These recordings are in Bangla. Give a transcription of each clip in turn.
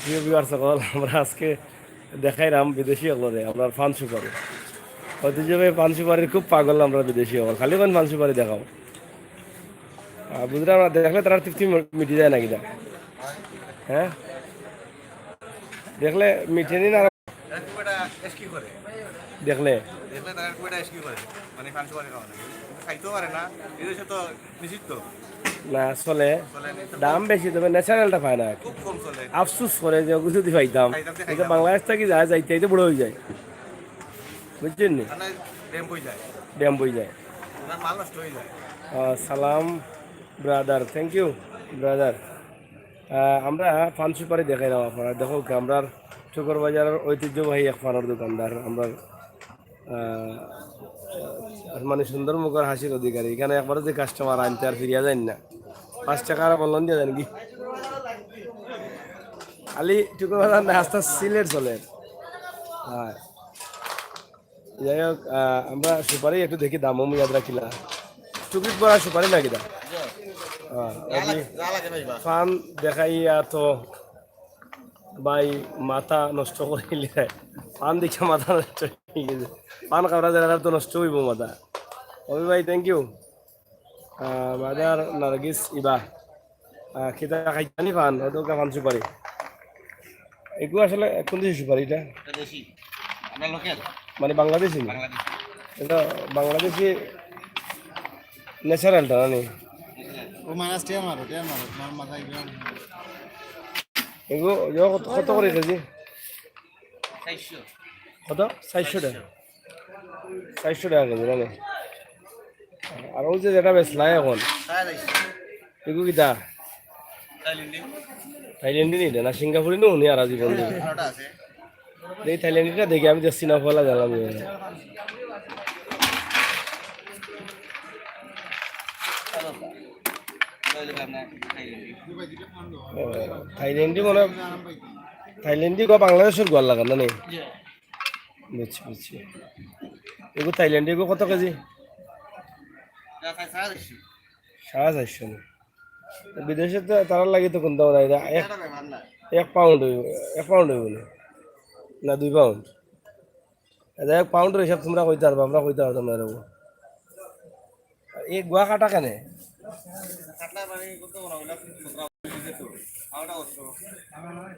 প্রিয় ভিউয়ার্স সকল, আমরা আজকে দেখাইলাম বিদেশি হলরে আপনার পান সুপারি ঐতিহ্যবাহী পান সুপারির খুব পাগল আমরা বিদেশি হল খালি কোন পান সুপারি দেখাও বুঝলে আমরা দেখলে তারা তৃপ্তি মিটি যায় নাকি না হ্যাঁ দেখলে মিটেনি না দেখলে না চলে দাম বেশি তবে ন্যাচারালটা পায় না আফসুস করে যে যদি পাইতাম এটা বাংলাদেশ থেকে যায় যাইতে যাইতে বড় হয়ে যায় বুঝছেন নি ড্যাম বই যায় সালাম ব্রাদার থ্যাংক ইউ ব্রাদার আমরা পান সুপারি দেখাই না আপনারা দেখো আমরা শুকর বাজারের ঐতিহ্যবাহী এক পানের দোকানদার আমরা মানে সুন্দর মুখের হাসির অধিকারী এখানে একবার যে কাস্টমার আনতে আর ফিরিয়া যায় না 5 টাকা আর বললেন দিয়ে দেন কি খালি শুকর বাজার না আস্তে সিলেট চলে হ্যাঁ যাই হোক আমরা সুপারি একটু দেখি দামও ইয়াদ রাখিলা টুকরিত পড়া সুপারি নাকি দা ফান দেখাইয়া তো ভাই মাথা নষ্ট করিলে পান দেখে মাথা নষ্ট হয়ে গেছে পান কামড়া যারা তো নষ্ট হইব মাথা অভি ভাই থ্যাংক ইউ মাদার নার্গিস ইবা খেতা খাইতানি পান হয়তো পান সুপারি এগুলো আসলে কোন দেশি সুপারি এটা মানে বাংলাদেশি এটা বাংলাদেশি ন্যাচারালটা না এগুলো কত করে কেজি কত 400 টাকা 400 টাকা কেজি মানে আর ওই যে যেটা বেচলাই এখন এগুলো কিটা থাইল্যান্ডি নিটা না সিঙ্গাপুরি নো উনি আর জীবন এই থাইল্যান্ডিটা দেখি আমি যাচ্ছি না ফলা জানলাম থাইল্যান্ডি মানে থাইল্যান্ডি বাংলাদেশের গোয়াল লাগা না নেই বুঝছি বুঝছি এগুলো থাইল্যান্ডি এগুলো কত কেজি 450 বিদেশে তো তারা লাগে তো কোনটা এক পাউন্ড হইব 1 পাউন্ড হইব না 2 পাউন্ড 1 পাউন্ডের হিসাব তোমরা কইতে পারবো আমরা কইতে পারতাম না এরকম এই গোয়া কাটা কেন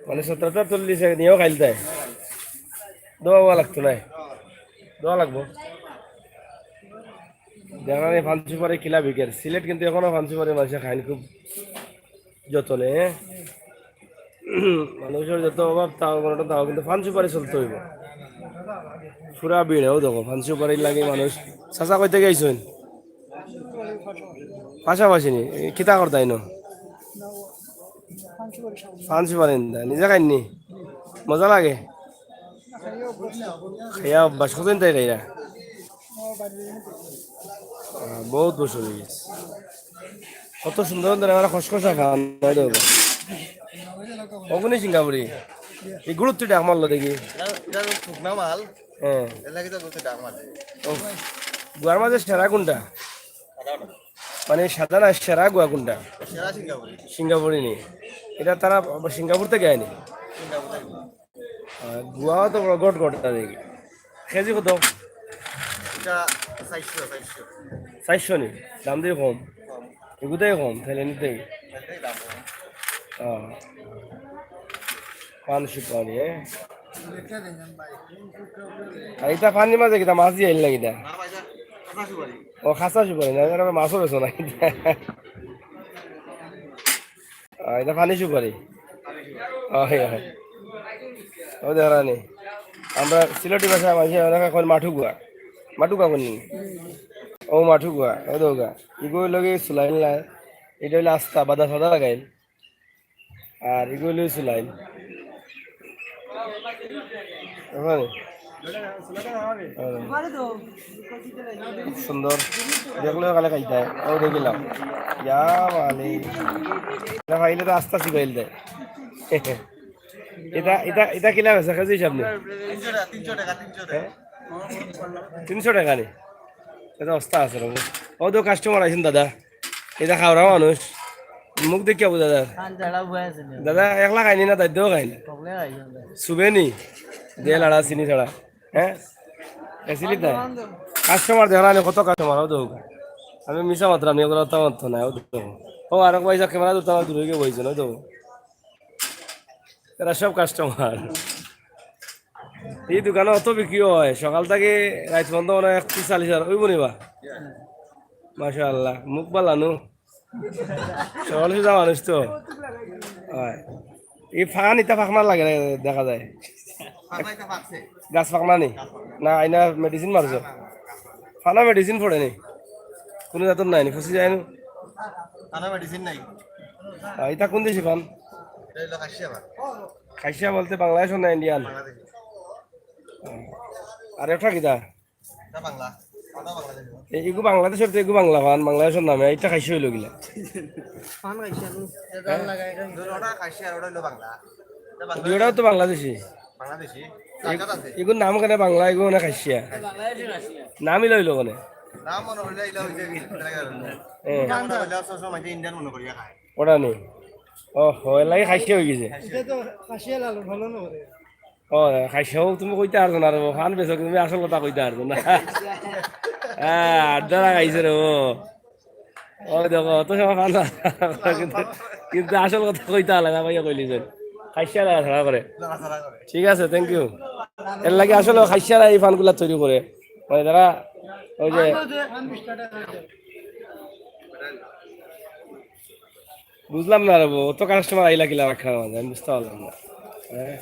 মানে 1740 নিয়েও খাইলতে দোয়া লাগতো না দোয়া লাগবো দেখা নেই ফান সুপারি কিলা বিকের সিলেট কিন্তু এখনো ফান সুপারি মানুষে খাইন খুব যতনে মানুষের যত অভাব তাও কোনোটা তাও কিন্তু ফান সুপারি চলতে হইব পুরা ভিড়েও দেখো ফান সুপারি লাগে মানুষ চাচা কইতে গেছেন পাশাপাশি নি কিতা করতাই ন ফান সুপারি নিজে খাইনি মজা লাগে খাইয়া অভ্যাস কতদিন তাই খাইরা বহুত বছর হয়ে গেছে কত সুন্দর সুন্দর আমরা খসখসা খান অগুনি সিঙ্গাপুরি এই গুরুত্বটা আমার দেখি হ্যাঁ গুয়ার মাঝে সেরা কোনটা মানে সাদা না সেরা গুয়া কোনটা সিঙ্গাপুরি নি এটা তারা সিঙ্গাপুর থেকে আয়নি গুয়াও তো গট গট দেখি কেজি কত 400 নি দাম দিয়ে কম এগুলোই কম থাইল্যান্ডের পান সুপারি এইটা পানি মাঝে কিতা মাছ দিয়ে আইল না কিতা ও খাসা সুপারি না মাছও বেছো না এটা পানি সুপারি ও দেখা নেই আমরা সিলেটি ভাষা মাঝে অনেক এখন মাঠুকা করনি ও মাঠুকা ও দৌগা এগুলো লগে চুলাইল নাই এটা হইলে আস্তা বাদা সাদা লাগাইল আর এগুলো চুলাইল সুন্দর দেখলেও কালে খাইতে ও দেখিলাম ইয়া মালে এটা খাইলে তো আস্তা শিখাইল দেয় এটা এটা এটা কিলা আছে কেজি হিসাব নেই 300 টাকা নি এটা অস্তা আছে ও তো কাস্টমার আছেন দাদা এটা খাওয়া মানুষ মুখ দেখিয়া বোঝা যায় দাদা একলা খাইনি না দায়িত্বও খাইনি শুবে নি দিয়ে লাড়া চিনি ছাড়া হ্যাঁ এসিলি তাই কাস্টমার দেখা না কত কাস্টমার তো আমি মিশা মাত্র আমি ওগুলো তো নাই ও আর এক পয়সা ক্যামেরা তো আমার দূরে গিয়ে বইছে না তো এরা সব কাস্টমার এই দোকানে অত বিক্রি হয় সকাল থেকে রাত পর্যন্ত মানে 40,000 ওই বনিবা মাশাআল্লাহ মুখ বালানো সকাল সুজা মানুষ তো হয় এই ফাঁকা নিতা ফাঁকনা লাগে দেখা যায় গাছ ফাঁকনা নি না আইনা মেডিসিন মারছ ফানা মেডিসিন পড়ে নি কোনো জাতর নাই নি ফুসি যায় এটা কোন দেশি ফান খাইসিয়া বলতে বাংলাদেশ না ইন্ডিয়ান আর একটা কিতা এগু বাংলাদেশের তো এগু বাংলা ফান বাংলাদেশের নামে এটা খাইসি হইল গিলা দুইটাও তো বাংলাদেশি এগুর নাম কেন বাংলা এগু মানে খাইসিয়া নামই লইল মানে ওটা নেই ও হয় লাগে খাইসিয়া হয়ে গেছে ও খাইসাও তুমি কইতে পারছো না রে ফান বেছো তুমি আসল কথা কইতে পারছো না হ্যাঁ আড্ডা খাইছে রে ও দেখো তো সময় ফান কিন্তু আসল কথা কইতে লাগা ভাইয়া কইলিছেন খাইসা লাগা ছাড়া করে ঠিক আছে থ্যাংক ইউ এর লাগে আসলে খাইসা এই ফানগুলা তৈরি করে মানে যারা ওই যে বুঝলাম না রে অত কাস্টমার আইলা কিলা রাখা আমি বুঝতে পারলাম না হ্যাঁ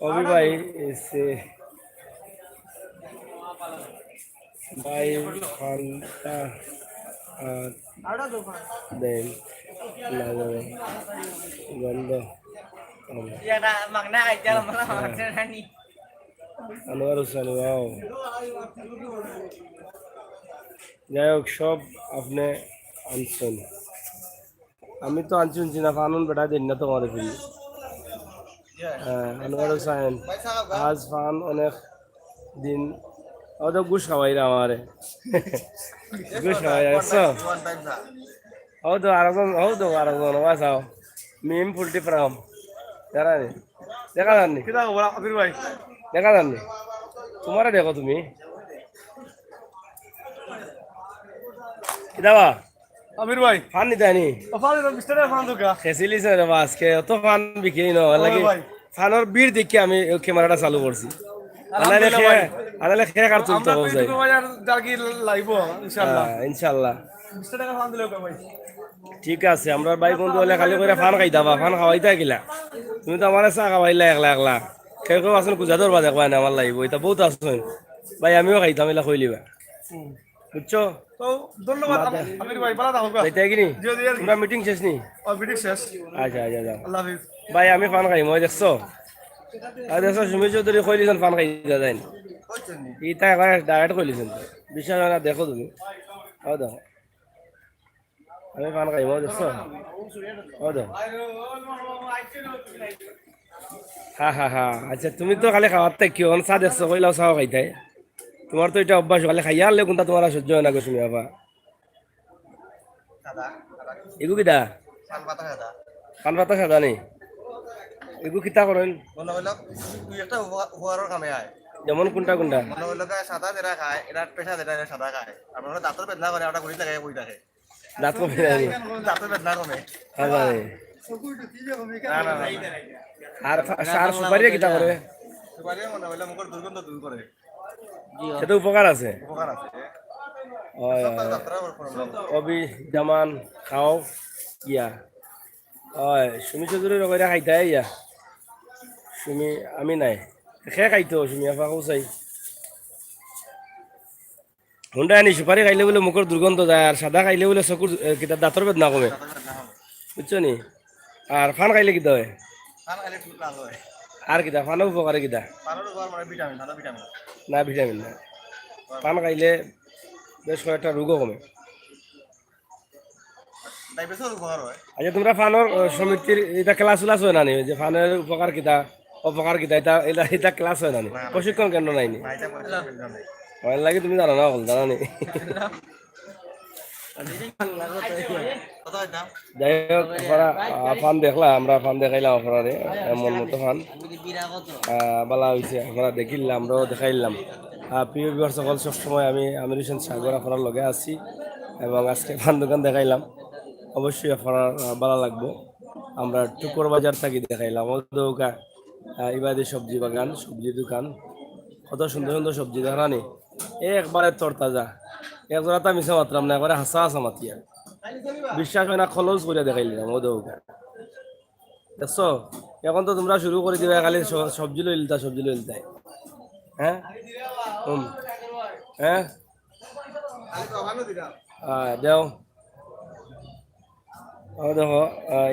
অভি ভাই এসে ভাই ফান্তা দেন না যাবে বন্ধ আনোয়ার হোসেন বাও যাই হোক সব আপনি আনছেন আমি তো আনছি উনছি না ফানুন বেটা দিন না তোমার ফিরি আনোয়ার হোসেন আজ ফান অনেক দিন ও তো গুস খাওয়াই রে আমারে গুস খাওয়াই আসছো ও তো আরেকজন বাসাও মিম ফুলটি ফ্রাম যারা নি দেখা যাননি দেখা যাননি তোমারে দেখো তুমি কিদাবা আমির ভাই ফান নিতে আনি খেছিলিছে রে আজকে অত ফান বিক্রি ন লাগে ফানের বীর দেখি আমি ক্যামেরাটা চালু করছি আনালে খেয়ে কার তুলতে হবে ইনশাল্লাহ ঠিক আছে আমরা ভাই বন্ধু হলে খালি করে ফান খাইতাবা ফান খাওয়াইতা গিলা তুমি তো আমার চা খাওয়াইলা একলা একলা কেউ কেউ আসেন কুজা ধরবা দেখবা না আমার লাগবে এটা বহুত আসেন ভাই আমিও খাইতাম এলা কইলিবা বুঝছো ধন্যবাদ আমির ভাই ভালো থাকো যাইতে কি নি তোমরা মিটিং শেষ নি মিটিং শেষ আচ্ছা যাও আল্লাহ হাফেজ ভাই আমি ফান খাই মই দেখছো আর দেখছো সুমি চৌধুরী কইলিছেন ফান খাই যাইন ইটা একবার ডাইরেক্ট কইলিছেন বিশ্বাস না দেখো তুমি ও দেখো আমি ফান খাই মই দেখছো ও দেখো হা আচ্ছা তুমি তো খালি খাওয়ার তাই কিয় চা দেখছো কইলাও চাও খাইতাই তোমার তো এটা অভ্যাস খালি খাইয়া আনলে কোনটা তোমার সহ্য হয় না গো তুমি বাবা এগু কিটা পান পাতা সাদা নেই এগু কিতা করেন যেমন কোনটা কোনটা সাদা যেটা খায় এটা পেশা যেটা সাদা খায় আপনারা দাঁতের বেদনা করে ওটা ঘুরি লাগে বই থাকে দাঁত কমে জানি দাঁতের বেদনা কমে আর সুপারি কিতা করে সুপারি মনে হইলে মুখের দুর্গন্ধ দূর করে সেটা উপকার আছে উপকার আছে অবি জামান খাও ইয়া হয় সুমি চৌধুরী রকম খাইতাই ইয়া সুমি আমি নাই খে খাইতো সুমি আফা চাই হুন্ডা আনি সুপারি খাইলে বলে মুখের দুর্গন্ধ যায় আর সাদা খাইলে বলে চকুর কিতা দাঁতর বেদনা কমে বুঝছো নি আর ফান খাইলে কিতা হয় আর কিতা ফানের উপকারে কিতা না ভিটামিন না পান খাইলে বেশ কয়েকটা রোগও কমে আচ্ছা তোমরা ফানের সমিতির এটা ক্লাস উলাস হয় না নি যে ফানের উপকার কিতা অপকার কিতা এটা এটা এটা ক্লাস হয় না নি প্রশিক্ষণ কেন্দ্র নাই নি আমার লাগে তুমি জানো না বল জানো নি কত হয় দাম? যাই হোক আপনারা ফান দেখলা আমরা ফান দেখাইলাম আপনারে মন মতো ফান বালা হয়েছে আপনারা দেখিলাম আমরাও দেখাইলাম প্রিয় বিভার সকল সবসময় আমি আমির হোসেন সাগর আপনার লগে আছি এবং আজকে ফান দোকান দেখাইলাম অবশ্যই আপনার ভালো লাগবো আমরা টুকুর বাজার থাকি দেখাইলাম ওদৌকা ইবাদি সবজি বাগান সবজি দোকান কত সুন্দর সুন্দর সবজি দেখানি একবারে তরতাজা এক জোড়াটা মিশা মাত্রাম না একবারে হাসা হাসা মাতিয়া বিশ্বাস হয় না খলস করে দেখাইলাম ওদৌকা দেখছো এখন তো তোমরা শুরু করে দিবে খালি সবজি লই লিতা হ্যাঁ হ্যাঁ দেও দেখো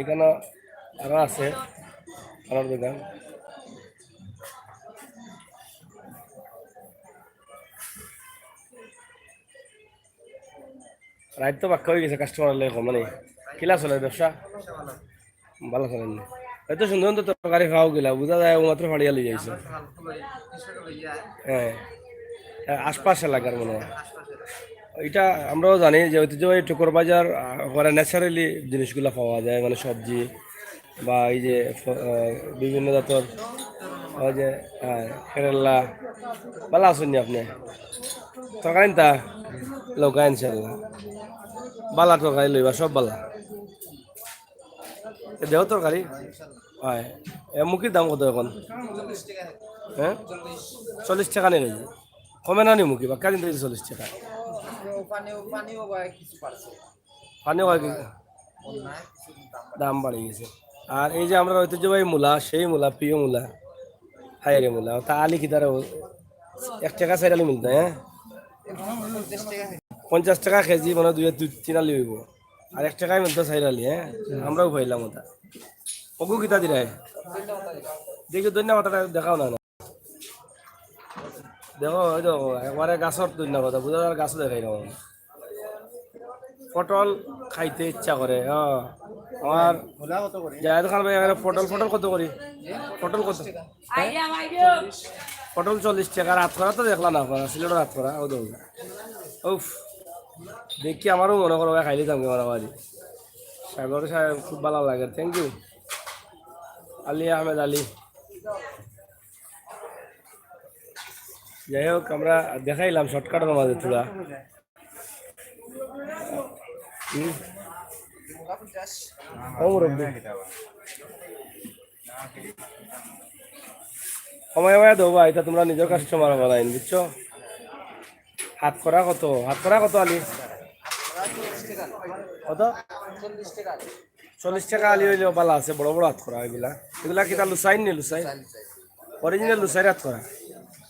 এখানে আরো আছে আরো দোকান রাইত তো বাক্কা হয়ে গেছে কাস্টমার লেখো মানে কিলা চলে ব্যবসা ভালো চলেন এত সুন্দর সুন্দর তরকারি খাওয়া গেলা বুঝা যায় মাত্র ফাড়িয়া লই যাইছে হ্যাঁ আশপাশ এলাকার মনে হয় এটা আমরাও জানি যে ঐতিহ্যবাহী টুকুর বাজার ওখানে ন্যাচারালি জিনিসগুলো পাওয়া যায় মানে সবজি বা এই যে বিভিন্ন জাতর ওই যে কেরালা ভালো আসুন আপনি তরকারি তা লৌকা ইনশাল্লাহ বালা তরকারি লইবা সব বালা দেহ তরকারি হয় মুখির দাম কত এখন হ্যাঁ 40 টাকা নিয়ে গেছে কমে না নি মুখি বা কাদিন 40 টাকা পানিও হয় কি দাম বাড়ে গেছে আর এই যে আমরা ঐতিহ্যবাহী মূলা সেই মূলা প্রিয় মূলা হাইরে মূলা তা আলি কি তারা 1 টাকা 4 আলি মিলতে হ্যাঁ 50 টাকা কেজি মানে 2-3 আলি হইব আর 1 টাকায় মিলতো 4 আলি হ্যাঁ আমরাও পাইলাম ওটা ওগু কিতা দিলে দেখি ধন্যবাদটা দেখাও না দেখো ওই দেখো একবারে গাছর ধন্যবাদ বুঝা যার গাছও দেখাই না পটল খাইতে ইচ্ছা করে আমার জায়দ খান ভাই পটল কত করি পটল কত পটল 40 টাকা রাত করা তো দেখলাম না আপনারা সিলেট রাত করা ও দেখুন উফ দেখি আমারও মনে করো খাইলে যাম মারামারি সাগর সাহেব খুব ভালো লাগে থ্যাংক ইউ আলী আহমেদ আলী যাই হোক আমরা দেখাইলাম শর্টকাটের মাঝে থোড়া সময় দেবা এটা তোমরা নিজের কাস্টমার বানাইন বুঝছো হাত করা কত আলি কত 40 টাকা আলি হইলেও ভালো আছে বড় বড় হাত করা এগুলা কিতা লুসাইন নি লুসাই অরিজিনাল লুসাই হাত করা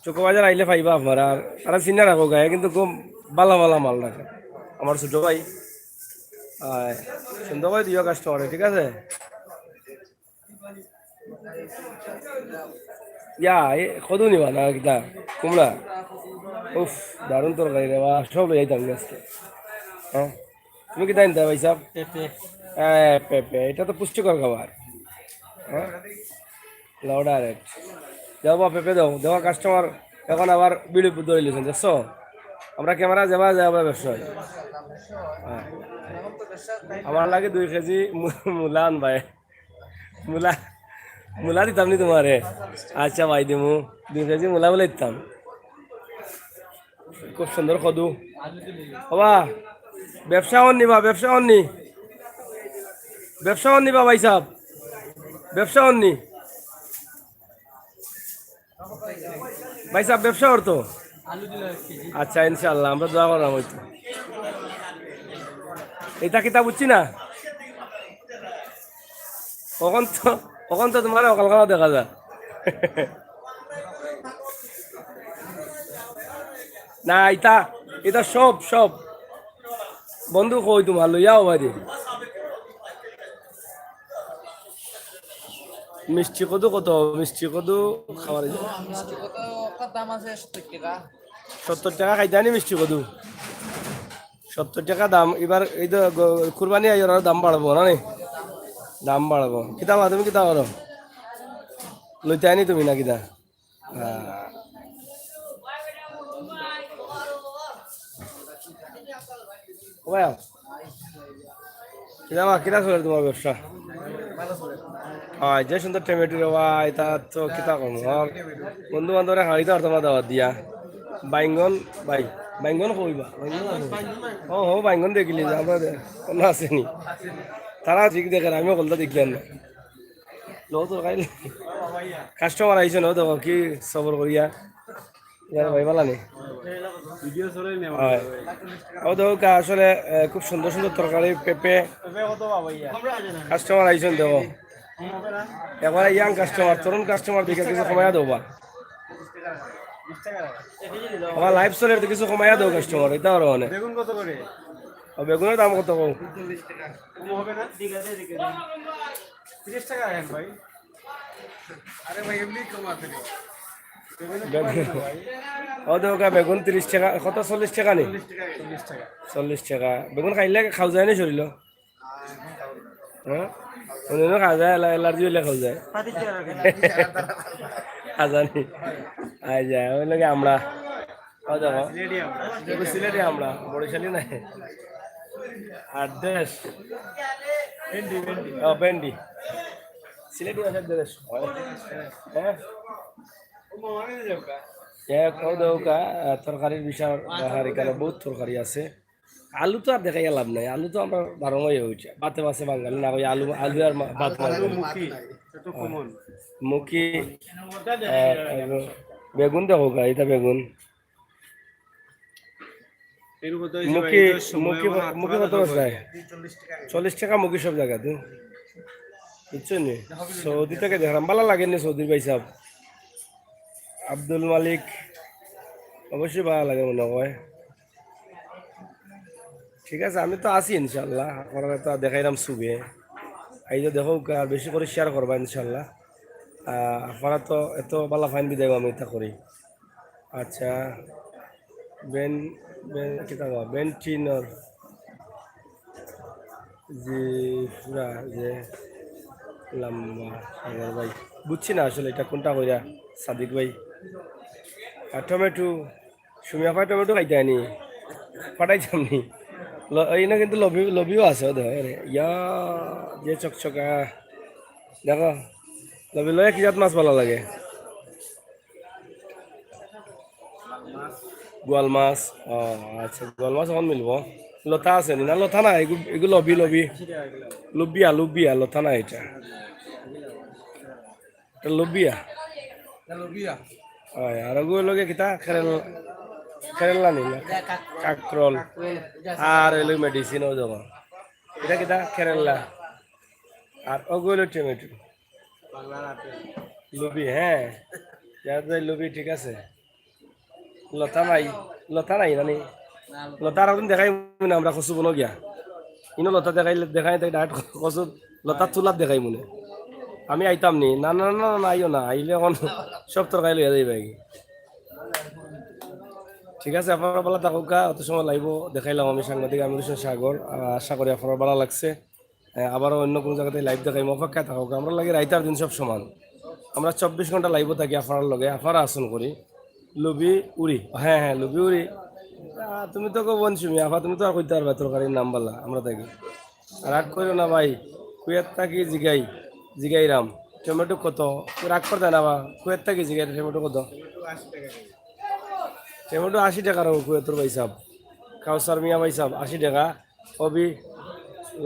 চোখো বাজার আইলে পাইবা আপনারা আর তারা চিনা রাখো গায়ে কিন্তু খুব ভালো মাল রাখে আমার ছোট ভাই সুন্দর ভাই দিও কাস্টমারে ঠিক আছে কদু নিবা না কিতা কুমড়া উফ দারুণ তরকারি রে বা সব যাইতাম আজকে হ্যাঁ তুমি কিতা নিতে ভাই সাহেব পেঁপে এটা তো পুষ্টিকর খাবার হ্যাঁ লাউডা রেট যাও বা পেঁপে দেওয়া কাস্টমার এখন আবার বিড়ি ধরে লিখছেন দেখছো আমরা ক্যামেরা যাবা ব্যবসায় হ্যাঁ আমার লাগে 2 কেজি মূলা আনবাই মূলা দিতাম নি তোমারে আচ্ছা ভাই দিমু 2 কেজি মূলা বলে দিতাম খুব সুন্দর কদু বাবা ব্যবসা অন্নি বা ভাই সাহেব ব্যবসা অন্নি ভাই সাহেব ব্যবসা করতো আচ্ছা ইনশাল্লাহ আমরা দোয়া করলাম হয়তো এটা কিতা বুঝছি না কখন তো তোমার অকাল খাওয়া দেখা যায় না এটা সব বন্ধু কই তোমার লইয়াও বাড়ি মিষ্টি কত মিষ্টি খাবার দাম আছে 70 টাকা খাইতে আনি মিষ্টি 70 টাকা দাম এবার এই তো কুরবানি আইয়ার দাম বাড়বো না দাম বাড়বো কিতা তুমি কিতা করো লইতে আনি তুমি না কিতা ও ভাই কিনা কিনা চলে তোমার ব্যবসা হয় যে সুন্দর টমেটো রে ভাই তা তো কিতা করবো আর বন্ধু বান্ধবরা হাড়িতে আর তোমার দাওয়াত দিয়া বাইঙ্গন ভাই বাইঙ্গন কইবা ও হো বাইঙ্গন দেখিলি যে আমরা কোনো আসেনি তারা ঠিক দেখেন আমিও কলতা দেখলাম না লো তো খাইলে কাস্টমার আইছে না দেখো কি সবর করিয়া ইয়ার ভাই বালা নেই হয় ও দেখো আসলে খুব সুন্দর সুন্দর তরকারি পেঁপে কাস্টমার আইছেন দেখো এখন ইয়াং কাস্টমার তরুণ কাস্টমার দেখে কিছু কমাইয়া দেবা আমার লাইফ স্টোরের তো কিছু কমাইয়া দেবো কাস্টমার এটা আর মানে বেগুন কত করে? বেগুনের দাম কত কম কম হবে না? 30 টাকা রাখেন ভাই। আরে ভাই এমনি কমাতে নেই। ও দেখো বেগুন 30 টাকা কত 40 টাকা নেই 40 টাকা। 40 টাকা বেগুন খাইলে খাও যায় না শরীর হ্যাঁ অন্য খাওয়া যায় এলার্জি হইলে খাওয়া যায় আজানি আই যায় ওই লাগে আমরা ও দেখো সিলেটি আমরা বরিশালি নাই আর দেশ ও ভেন্ডি সিলেটি আছে দেশ হ্যাঁ তরকারির বিষয় এখানে বহুত তরকারি আছে আলু তো আর দেখাই লাভ নাই আলু তো আমরা বারোমাই হয়েছে বাতে মাসে বাঙালি না ওই আলু আলু আর ভাত মুখি বেগুন দেখো গা এটা বেগুন মুখি মুখি মুখি কত যায় 40 টাকা মুখি সব জায়গাতে বুঝছো নি সৌদি থেকে দেখলাম ভালো লাগেনি সৌদির ভাই সাহেব আব্দুল মালিক অবশ্যই ভালো লাগে মনে হয় ঠিক আছে আমি তো আছি ইনশাল্লাহ আপনারা তো দেখাইলাম সুবে এই যে দেখো আর বেশি করে শেয়ার করবা ইনশাল্লাহ আপনারা তো এত ভালো ফাইন বিদায় আমি এটা করি আচ্ছা বেন বেন কিতা বেন্টিনর জি পুরা যে লম্বা সাগর ভাই বুঝছি না আসলে এটা কোনটা কইরা সাদিক ভাই আর টমেটো সুমিয়া ভাই টমেটো খাইতে আনি পাঠাইছাম নি এই না কিন্তু লবিও আছে ও দেখো ইয়া যে চকচকা দেখো লবি লয়ে কি জাত মাছ ভালো লাগে গোয়াল মাছ ও আচ্ছা গোয়াল মাছ এখন মিলব লতা আছে নি না লতা না এগুলো লবি লবি লুবিয়া লুবিয়া লতা না এটা লুবিয়া হয় আর ওগুলো লগে কিতা কেরালা নি না কাকরল আর এলো মেডিসিন ও দেবো এটা কিতা কেরালা আর ওগুলো টমেটো লুবি হ্যাঁ লুবি ঠিক আছে লতা নাই নানি লতা আর দেখাই মনে আমরা কচু বনো গিয়া ইনো লতা দেখাই ডাইরেক্ট কচু লতা তুলাত দেখাই মনে আমি আইতাম নি না না না না আইও না আইলে এখন সব তরকারি লইয়া যাইবা ঠিক আছে আপনারা ভালো থাকুক অত সময় লাইব দেখাইলাম আমি সাংবাদিক আমির হোসেন সাগর আশা করি আপনার ভালো লাগছে আবারও অন্য কোনো জায়গাতে লাইভ দেখাইম অপেক্ষায় থাকুক আমরা লাগে রাইতার দিন সব সমান আমরা 24 ঘন্টা লাইভ থাকি আপনার লগে আপনারা আসন করি লুবি উড়ি হ্যাঁ হ্যাঁ লুবি উড়ি তুমি তো কব শুমি আফা তুমি তো আর কইতে পারবা তরকারির নাম বলা আমরা থাকি রাগ করিও না ভাই কুয়েত থাকি জিগাইরাম টমেটো কত রাগ করতে না বা কুয়েত থাকি জিগাই টমেটো কত টমেটো 80 টাকা রাখো কুয়েতর ভাই সাহেব কাউসার মিয়া ভাই সাহেব 80 টাকা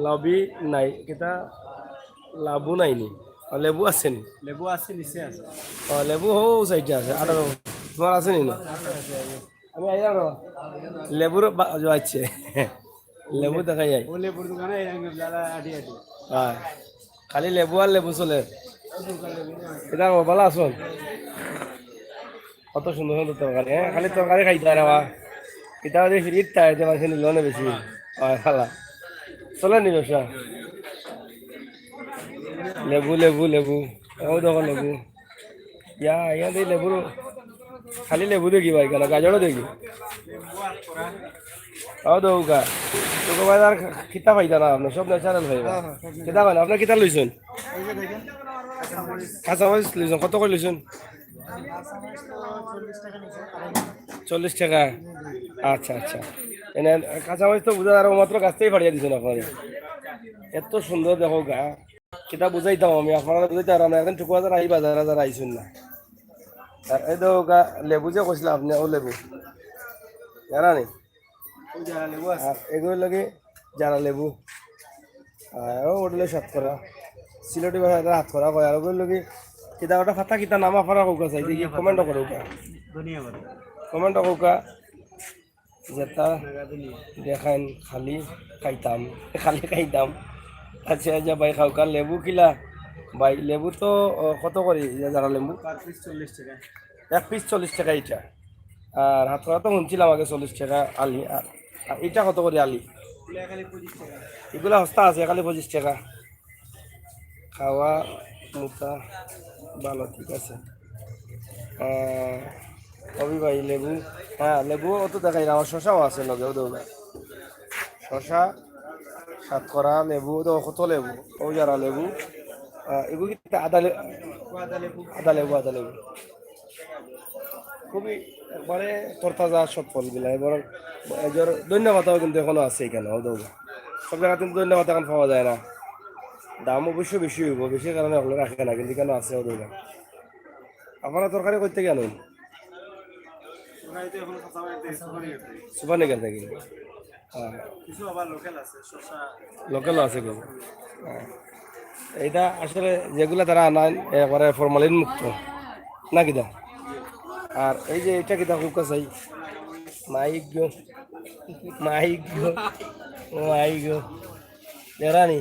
লবি নাই কিতা লাবু নাই নি লেবু আছে নি লেবু আছে নিচে আছে লেবু হো সাইডে আছে আর তোমার আছে নি না আমি আইলাম লেবুর আছে লেবু দেখা যায় ও লেবুর দোকানে যারা আটি হ্যাঁ খালি লেবু আর লেবু চলে এটা ভালো আসুন কত সুন্দর সুন্দর তরকারি হ্যাঁ খালি তরকারি খাইতে আর এটা ফ্রিজ তাই মাঝে নিল না বেশি হয় খালা চলে নি ব্যবসা লেবু লেবু লেবু ও দেখো লেবু ইয়া দিয়ে লেবু খালি লেবু দেখি ভাই কেন গাজরও দেখি ও দৌকা তোকে ভাই আর কিতা পাইতা না আপনার সব ন্যাচারাল ভাইবা কিতা পাই না আপনার কিতা লইছেন কাঁচামরিচ লইছেন কত করে লইছেন 40 টাকা আচ্ছা আচ্ছা এনে কাঁচামরিচ তো বুঝা আর মাত্র গাছ থেকেই ফাড়িয়ে দিচ্ছেন আপনারা এত সুন্দর দেখো গা সেটা বুঝাইতাম আমি আপনারা বুঝাইতে আর একদিন টুকু হাজার আইবা যারা যারা আইসুন না আর এই তো গা লেবু যে কৈছিলাম আপনি ও লেবু জানা নি আর এগুলো লাগে যারা লেবু আর ওগুলো সাত করা সিলেটি ভাষা হাত করা কয় আর ওগুলো লাগে কিতা ওটা ফাতা কিতা নামা ফারা কৌকা চাই দেখি কমেন্ট করো কমেন্ট কৌকা যেটা দেখান খালি খাইতাম আচ্ছা আচ্ছা ভাই খাওকা লেবু কিলা ভাই লেবু তো কত করি যারা লেবু 1 পিস 40 টাকা এটা আর হাত করা তো শুনছিলাম আগে 40 টাকা আলি আর এটা কত করে আলি এগুলা সস্তা আছে খালি 25 টাকা খাওয়া মুতা ভালো ঠিক আছে কবি ভাই লেবু হ্যাঁ লেবু অত দেখাই না আমার শশাও আছে লগে দৌড়া শশা সাতকরা লেবু তো কত লেবু ও যারা লেবু এগুলো কি আদা লেবু খুবই একবারে তরতাজা সব ফলগুলা এবার এজোর ধন্যবাদও কিন্তু এখনো আছে এখানে ও দৌড়া সব জায়গায় কিন্তু ধন্যবাদ এখন পাওয়া যায় না দাম অবশ্যই বেশি হইব বেশি কারণে ওগুলো রাখে না কিন্তু কেন আছে ও দৌড়া আপনারা তরকারি করতে কেন সুপার নিকেল থেকে হ্যাঁ লোকাল আছে কিন্তু এইটা আসলে যেগুলা তারা আনান একবারে ফরমালিন মুক্ত না কিনা আর এই যে এটা কিতা খুব চাই মাইক দেরানি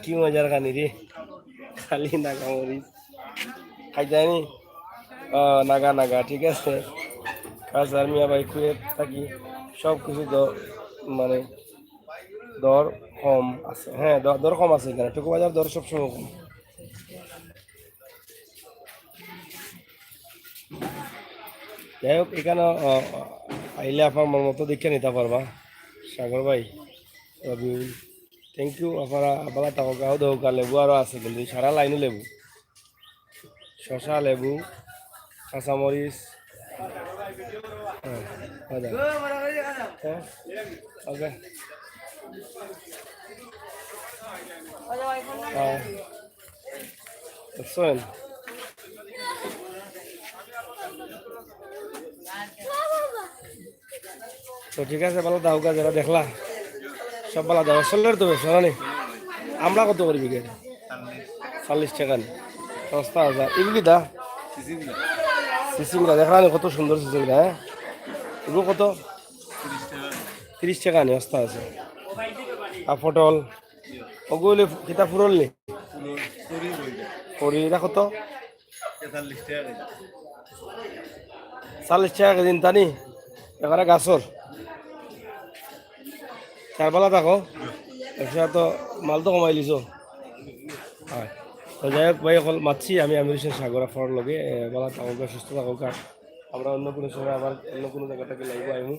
কি মজার খানি রে খালি নাগা মরিচ খাই যায়নি নাগা ঠিক আছে কাজার মিয়া ভাই খুঁয়ে থাকি সব কিছু মানে দর কম আছে হ্যাঁ দর কম আছে এখানে টুকু বাজার দর সবসময় কম যাই হোক এখানে আইলে আপনার মন মতো দেখে নিতে পারবা সাগর ভাই রবিউল থ্যাংক ইউ আপনারা আপনারা টাকা দৌকা লেবু আরও আছে কিন্তু সারা লাইনও লেবু শশা লেবু কাঁচামরিচ ওকে দেখছেন তো ঠিক আছে ভালো দাও যারা দেখলা সব ভালো দাও চলের তো বেশ না আমরা কত করি বিঘে 40 টাকা নি সস্তা হাজার এগুলি দা সিসিংরা দেখলা কত সুন্দর সিসিংরা হ্যাঁ এগুলো কত 30 টাকা নি সস্তা আছে আর পটল ওগুলি কিতা ফুরল নি করি এটা কত 40 টাকা দিন তানি এবারে গাছর চারবেলা থাকো একশো তো মাল তো কমাই লিছো হয় তো যাই হোক ভাই অকল মাতছি আমি সাগর আফার লগে বলা থাকুক সুস্থ থাকুক আর আমরা অন্য কোনো সময় আবার অন্য কোনো জায়গা থেকে লাগবো আইমু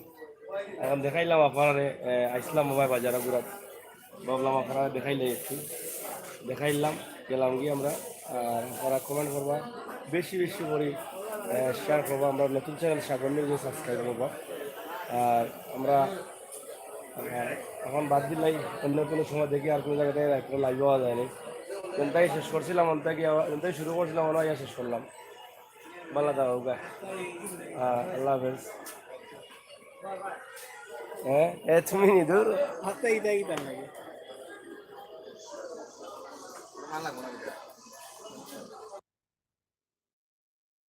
এখন দেখাইলাম আপনারে আইসলাম মোবাইল বাজারে ঘুরাত ভাবলাম আপনারা দেখাইলে একটু দেখাইলাম গেলাম গিয়ে আমরা আর আপনারা কমেন্ট করবা বেশি করে শেয়ার করবো আমরা নতুন চ্যানেল সাগর নিউজে সাবস্ক্রাইব করবো আর আমরা এখন বাদ দিলাই অন্য কোনো সময় দেখি আর কোনো জায়গাতে একটা লাইভ পাওয়া যায়নি কোনটাই শেষ করছিলাম কোনটাই শুরু করছিলাম ওনাই শেষ করলাম ভালো থাকো আল্লাহ হাফেজ হ্যাঁ তুমি দূর হাতে ইটা লাগে ভালো